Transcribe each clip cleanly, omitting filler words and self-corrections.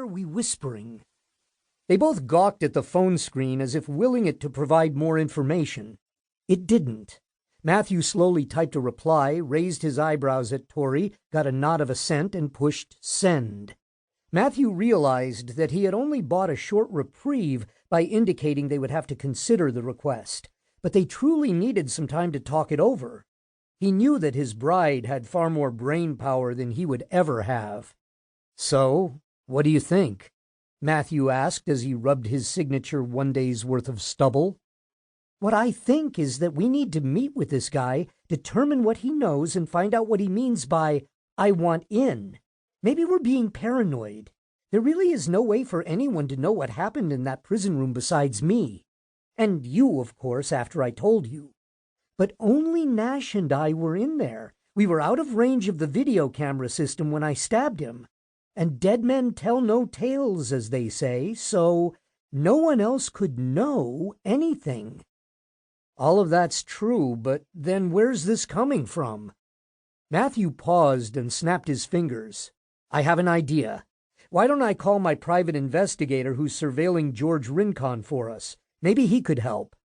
are we whispering?" They both gawked at the phone screen as if willing it to provide more information. It didn't. Matthew slowly typed a reply, raised his eyebrows at Torrey, got a nod of assent, and pushed send. Matthew realized that he had only bought a short reprieve by indicating they would have to consider the request, but they truly needed some time to talk it over. He knew that his bride had far more brain power than he would ever have. "So, what do you think?" Matthew asked as he rubbed his signature one day's worth of stubble. "What I think is that we need to meet with this guy, determine what he knows, and find out what he means by 'I want in.' Maybe we're being paranoid. There really is no way for anyone to know what happened in that prison room besides me. And you, of course, after I told you. But only Nash and I were in there. We were out of range of the video camera system when I stabbed him. And dead men tell no tales, as they say, so no one else could know anything." "All of that's true, but then where's this coming from?" Matthew paused and snapped his fingers. "I have an idea. Why don't I call my private investigator who's surveilling George Rincon for us? Maybe he could help."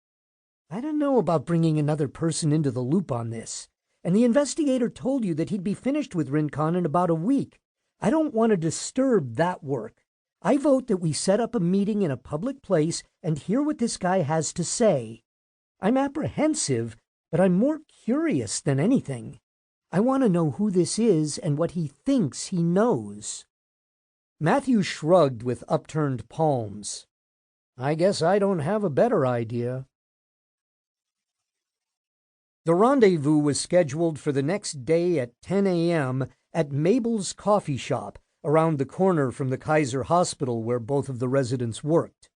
"I don't know about bringing another person into the loop on this. And the investigator told you that he'd be finished with Rincon in about a week. I don't want to disturb that work. I vote that we set up a meeting in a public place and hear what this guy has to say. I'm apprehensive, but I'm more curious than anything. I want to know who this is and what he thinks he knows." Matthew shrugged with upturned palms. "I guess I don't have a better idea." The rendezvous was scheduled for the next day at 10 a.m. at Mabel's coffee shop around the corner from the Kaiser Hospital where both of the residents worked.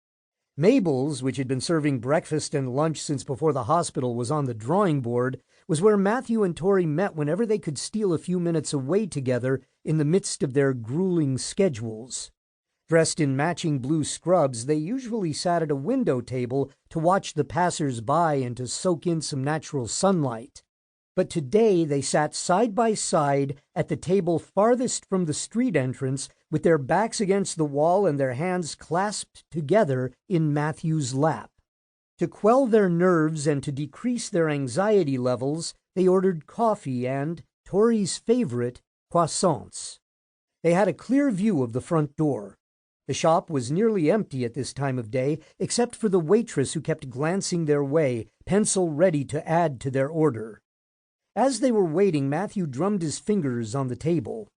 Mabel's, which had been serving breakfast and lunch since before the hospital was on the drawing board, was where Matthew and Torrey met whenever they could steal a few minutes away together in the midst of their grueling schedules. Dressed in matching blue scrubs, they usually sat at a window table to watch the passers-by and to soak in some natural sunlight. But today they sat side by side at the table farthest from the street entrance, with their backs against the wall and their hands clasped together in Matthew's lap. To quell their nerves and to decrease their anxiety levels, they ordered coffee and, Torrey's favorite, croissants. They had a clear view of the front door. The shop was nearly empty at this time of day, except for the waitress who kept glancing their way, pencil ready to add to their order. As they were waiting, Matthew drummed his fingers on the table.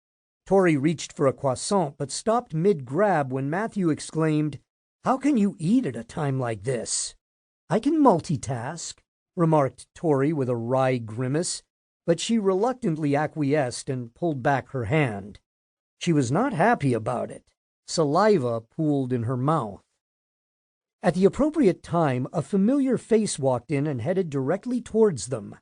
Torrey reached for a croissant, but stopped mid-grab when Matthew exclaimed, "How can you eat at a time like this?" "I can multitask," remarked Torrey with a wry grimace, but she reluctantly acquiesced and pulled back her hand. She was not happy about it. Saliva pooled in her mouth. At the appropriate time, a familiar face walked in and headed directly towards them.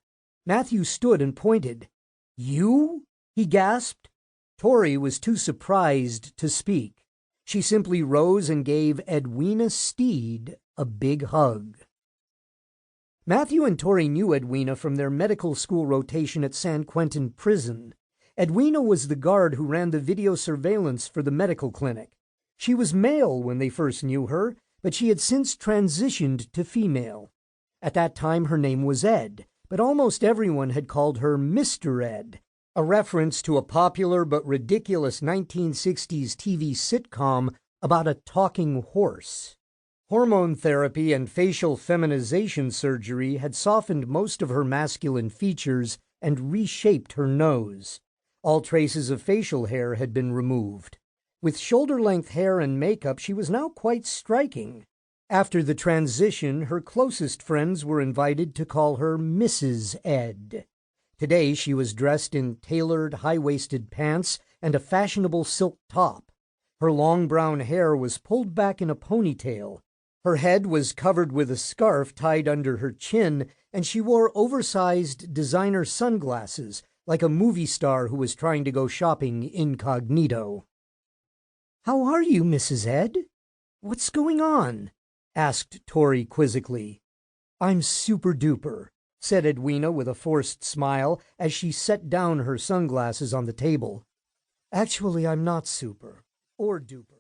Matthew stood and pointed. "You?" he gasped. Torrey was too surprised to speak. She simply rose and gave Edwina Steed a big hug. Matthew and Torrey knew Edwina from their medical school rotation at San Quentin prison. Edwina was the guard who ran the video surveillance for the medical clinic. She was male when they first knew her, but she had since transitioned to female. At that time her name was Ed, but almost everyone had called her Mr. Ed, a reference to a popular but ridiculous 1960s TV sitcom about a talking horse. Hormone therapy and facial feminization surgery had softened most of her masculine features and reshaped her nose. All traces of facial hair had been removed. With shoulder-length hair and makeup, she was now quite striking. After the transition, her closest friends were invited to call her Mrs. Ed. Today she was dressed in tailored, high-waisted pants and a fashionable silk top. Her long brown hair was pulled back in a ponytail. Her head was covered with a scarf tied under her chin, and she wore oversized designer sunglasses, like a movie star who was trying to go shopping incognito. "How are you, Mrs. Ed? What's going on?" asked Torrey quizzically. "I'm super-duper," said Edwina with a forced smile as she set down her sunglasses on the table. "Actually, I'm not super or duper.